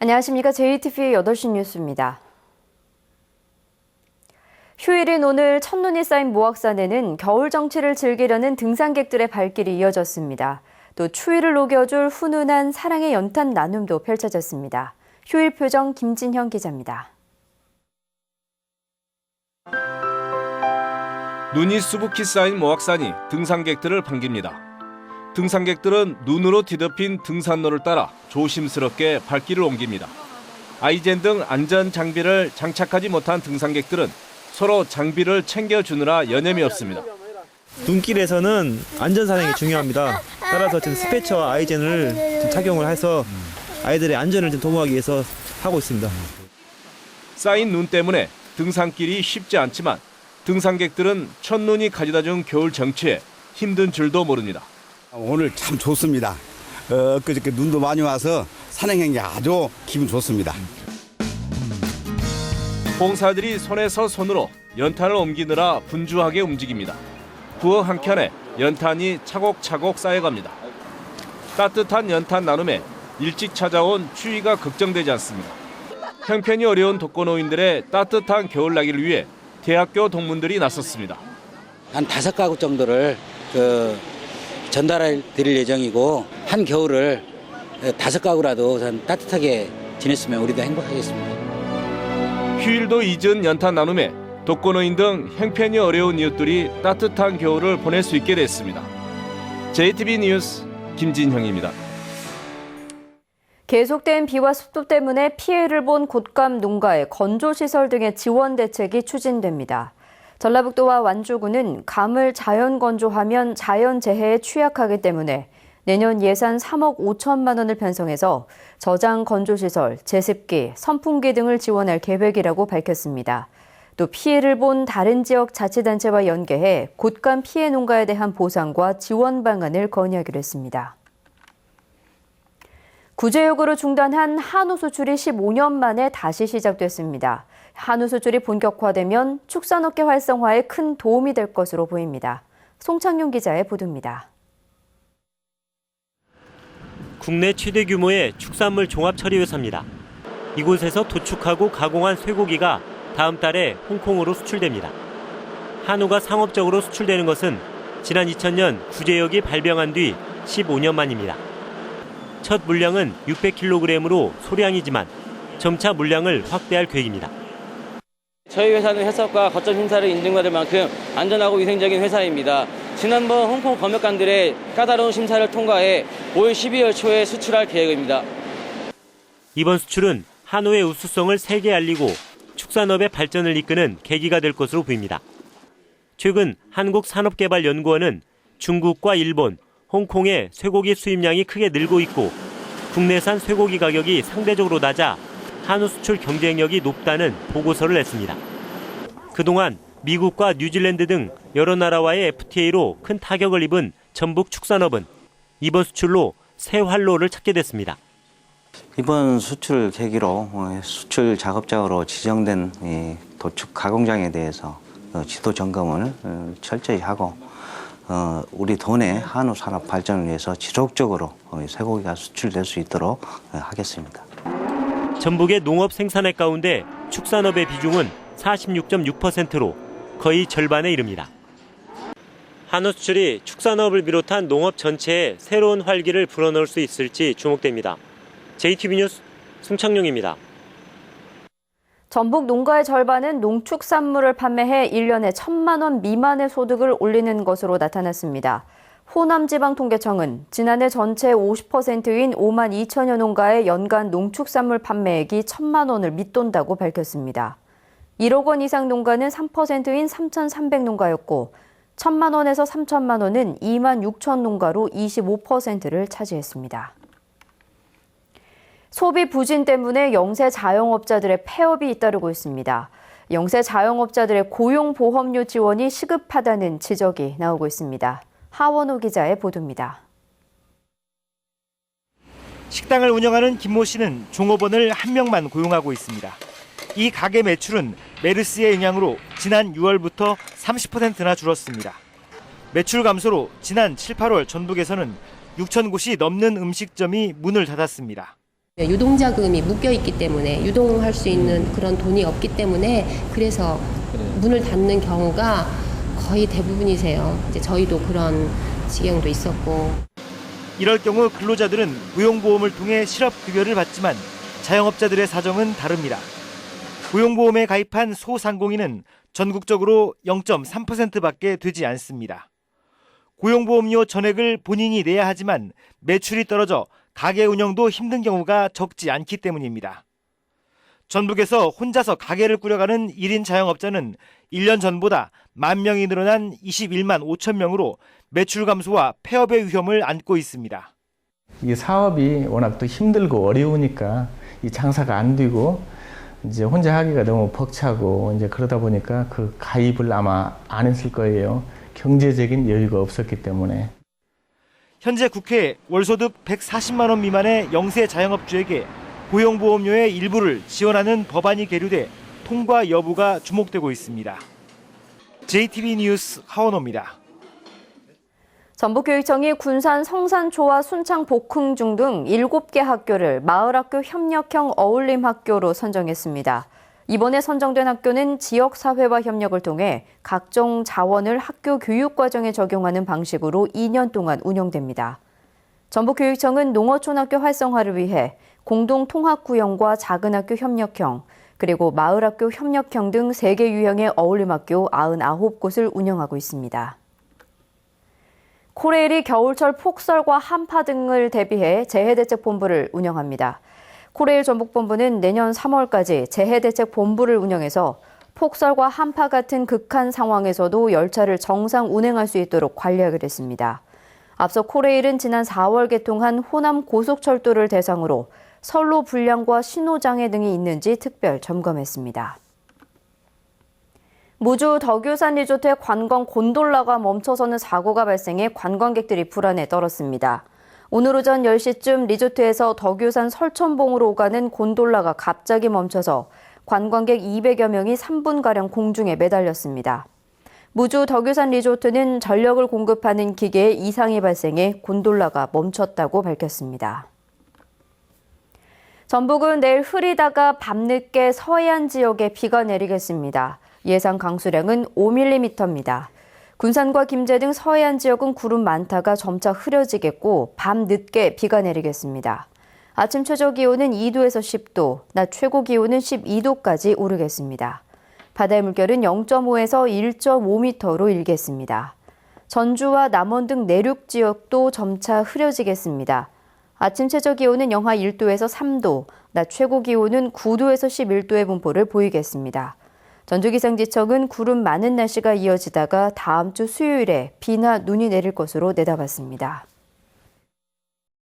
안녕하십니까. JTBC 8시 뉴스입니다. 휴일인 오늘 첫눈이 쌓인 모악산에는 겨울 정취를 즐기려는 등산객들의 발길이 이어졌습니다. 또 추위를 녹여줄 훈훈한 사랑의 연탄 나눔도 펼쳐졌습니다. 휴일 표정 김진형 기자입니다. 눈이 수북히 쌓인 모악산이 등산객들을 반깁니다. 등산객들은 눈으로 뒤덮인 등산로를 따라 조심스럽게 발길을 옮깁니다. 아이젠 등 안전 장비를 장착하지 못한 등산객들은 서로 장비를 챙겨주느라 여념이 없습니다. 눈길에서는 안전사항이 중요합니다. 따라서 지금 스패처와 아이젠을 착용을 해서 아이들의 안전을 도모하기 위해서 하고 있습니다. 쌓인 눈 때문에 등산길이 쉽지 않지만 등산객들은 첫눈이 가져다준 겨울 정취에 힘든 줄도 모릅니다. 오늘 참 좋습니다. 그저께 눈도 많이 와서 산행한 게 아주 기분 좋습니다. 봉사들이 손에서 손으로 연탄을 옮기느라 분주하게 움직입니다. 부엌 한켠에 연탄이 차곡차곡 쌓여갑니다. 따뜻한 연탄 나눔에 일찍 찾아온 추위가 걱정되지 않습니다. 형편이 어려운 독거노인들의 따뜻한 겨울나기를 위해 대학교 동문들이 나섰습니다. 한 5가구 정도를 전달해 드릴 예정이고 한겨울을 5가구라도 따뜻하게 지냈으면 우리도 행복하겠습니다. 휴일도 잊은 연탄 나눔에 독거노인 등 형편이 어려운 이웃들이 따뜻한 겨울을 보낼 수 있게 됐습니다. JTBC 뉴스 김진형입니다. 계속된 비와 습도 때문에 피해를 본 곶감 농가의 건조시설 등의 지원 대책이 추진됩니다. 전라북도와 완주군은 감을 자연 건조하면 자연재해에 취약하기 때문에 내년 예산 3억 5천만 원을 편성해서 저장 건조시설, 제습기, 선풍기 등을 지원할 계획이라고 밝혔습니다. 또 피해를 본 다른 지역 자치단체와 연계해 곶감 피해 농가에 대한 보상과 지원 방안을 건의하기로 했습니다. 구제역으로 중단한 한우 수출이 15년 만에 다시 시작됐습니다. 한우 수출이 본격화되면 축산업계 활성화에 큰 도움이 될 것으로 보입니다. 송창용 기자의 보도입니다. 국내 최대 규모의 축산물 종합처리회사입니다. 이곳에서 도축하고 가공한 쇠고기가 다음 달에 홍콩으로 수출됩니다. 한우가 상업적으로 수출되는 것은 지난 2000년 구제역이 발병한 뒤 15년 만입니다. 첫 물량은 600kg으로 소량이지만 점차 물량을 확대할 계획입니다. 저희 회사는 해썹과 거점 심사를 인증받을 만큼 안전하고 위생적인 회사입니다. 지난번 홍콩 검역관들의 까다로운 심사를 통과해 올 12월 초에 수출할 계획입니다. 이번 수출은 한우의 우수성을 세계에 알리고 축산업의 발전을 이끄는 계기가 될 것으로 보입니다. 최근 한국산업개발연구원은 중국과 일본, 홍콩의 쇠고기 수입량이 크게 늘고 있고 국내산 쇠고기 가격이 상대적으로 낮아 한우 수출 경쟁력이 높다는 보고서를 냈습니다. 그동안 미국과 뉴질랜드 등 여러 나라와의 FTA로 큰 타격을 입은 전북 축산업은 이번 수출로 새 활로를 찾게 됐습니다. 이번 수출 계기로 수출 작업장으로 지정된 도축 가공장에 대해서 지도 점검을 철저히 하고 우리 도내 한우 산업 발전을 위해서 지속적으로 쇠고기가 수출될 수 있도록 하겠습니다. 전북의 농업 생산액 가운데 축산업의 비중은 46.6%로 거의 절반에 이릅니다. 한우 수출이 축산업을 비롯한 농업 전체에 새로운 활기를 불어넣을 수 있을지 주목됩니다. JTBC 뉴스 송창용입니다. 전북 농가의 절반은 농축산물을 판매해 1년에 1,000만 원 미만의 소득을 올리는 것으로 나타났습니다. 호남지방통계청은 지난해 전체 50%인 5만 2천여 농가의 연간 농축산물 판매액이 1,000만 원을 밑돈다고 밝혔습니다. 1억 원 이상 농가는 3%인 3,300농가였고 1,000만 원에서 3,000만 원은 2만 6천 농가로 25%를 차지했습니다. 소비 부진 때문에 영세 자영업자들의 폐업이 잇따르고 있습니다. 영세 자영업자들의 고용보험료 지원이 시급하다는 지적이 나오고 있습니다. 하원호 기자의 보도입니다. 식당을 운영하는 김모 씨는 종업원을 1명만 고용하고 있습니다. 이 가게 매출은 메르스의 영향으로 지난 6월부터 30%나 줄었습니다. 매출 감소로 지난 7, 8월 전북에서는 6천 곳이 넘는 음식점이 문을 닫았습니다. 유동자금이 묶여 있기 때문에 유동할 수 있는 그런 돈이 없기 때문에 그래서 문을 닫는 경우가 거의 대부분이세요. 이제 저희도 그런 지경도 있었고. 이럴 경우 근로자들은 고용보험을 통해 실업급여를 받지만 자영업자들의 사정은 다릅니다. 고용보험에 가입한 소상공인은 전국적으로 0.3%밖에 되지 않습니다. 고용보험료 전액을 본인이 내야 하지만 매출이 떨어져 가게 운영도 힘든 경우가 적지 않기 때문입니다. 전북에서 혼자서 가게를 꾸려가는 1인 자영업자는 1년 전보다 10,000명이 늘어난 21만 5천 명으로 매출 감소와 폐업의 위험을 안고 있습니다. 이 사업이 워낙 또 힘들고 어려우니까 이 장사가 안 되고 이제 혼자 하기가 너무 벅차고 이제 그러다 보니까 그 가입을 아마 안 했을 거예요. 경제적인 여유가 없었기 때문에. 현재 국회에 월소득 140만 원 미만의 영세 자영업주에게 고용보험료의 일부를 지원하는 법안이 계류돼 통과 여부가 주목되고 있습니다. JTB 뉴스 하원호입니다. 전북교육청이 군산 성산초와 순창 복흥중 등 7개 학교를 마을학교 협력형 어울림학교로 선정했습니다. 이번에 선정된 학교는 지역사회와 협력을 통해 각종 자원을 학교 교육과정에 적용하는 방식으로 2년 동안 운영됩니다. 전북교육청은 농어촌학교 활성화를 위해 공동통합구형과 작은학교 협력형, 그리고 마을학교 협력형 등 3개 유형의 어울림학교 99곳을 운영하고 있습니다. 코레일이 겨울철 폭설과 한파 등을 대비해 재해대책본부를 운영합니다. 코레일 전북본부는 내년 3월까지 재해대책본부를 운영해서 폭설과 한파 같은 극한 상황에서도 열차를 정상 운행할 수 있도록 관리하기로 했습니다. 앞서 코레일은 지난 4월 개통한 호남 고속철도를 대상으로 선로 불량과 신호장애 등이 있는지 특별 점검했습니다. 무주 덕유산 리조트의 관광 곤돌라가 멈춰서는 사고가 발생해 관광객들이 불안에 떨었습니다. 오늘 오전 10시쯤 리조트에서 덕유산 설천봉으로 오가는 곤돌라가 갑자기 멈춰서 관광객 200여 명이 3분가량 공중에 매달렸습니다. 무주 덕유산 리조트는 전력을 공급하는 기계에 이상이 발생해 곤돌라가 멈췄다고 밝혔습니다. 전북은 내일 흐리다가 밤늦게 서해안 지역에 비가 내리겠습니다. 예상 강수량은 5mm입니다. 군산과 김제 등 서해안 지역은 구름 많다가 점차 흐려지겠고 밤늦게 비가 내리겠습니다. 아침 최저 기온은 2도에서 10도, 낮 최고 기온은 12도까지 오르겠습니다. 바다의 물결은 0.5에서 1.5m로 일겠습니다. 전주와 남원 등 내륙 지역도 점차 흐려지겠습니다. 아침 최저 기온은 영하 1도에서 3도, 낮 최고 기온은 9도에서 11도의 분포를 보이겠습니다. 전주기상지청은 구름 많은 날씨가 이어지다가 다음 주 수요일에 비나 눈이 내릴 것으로 내다봤습니다.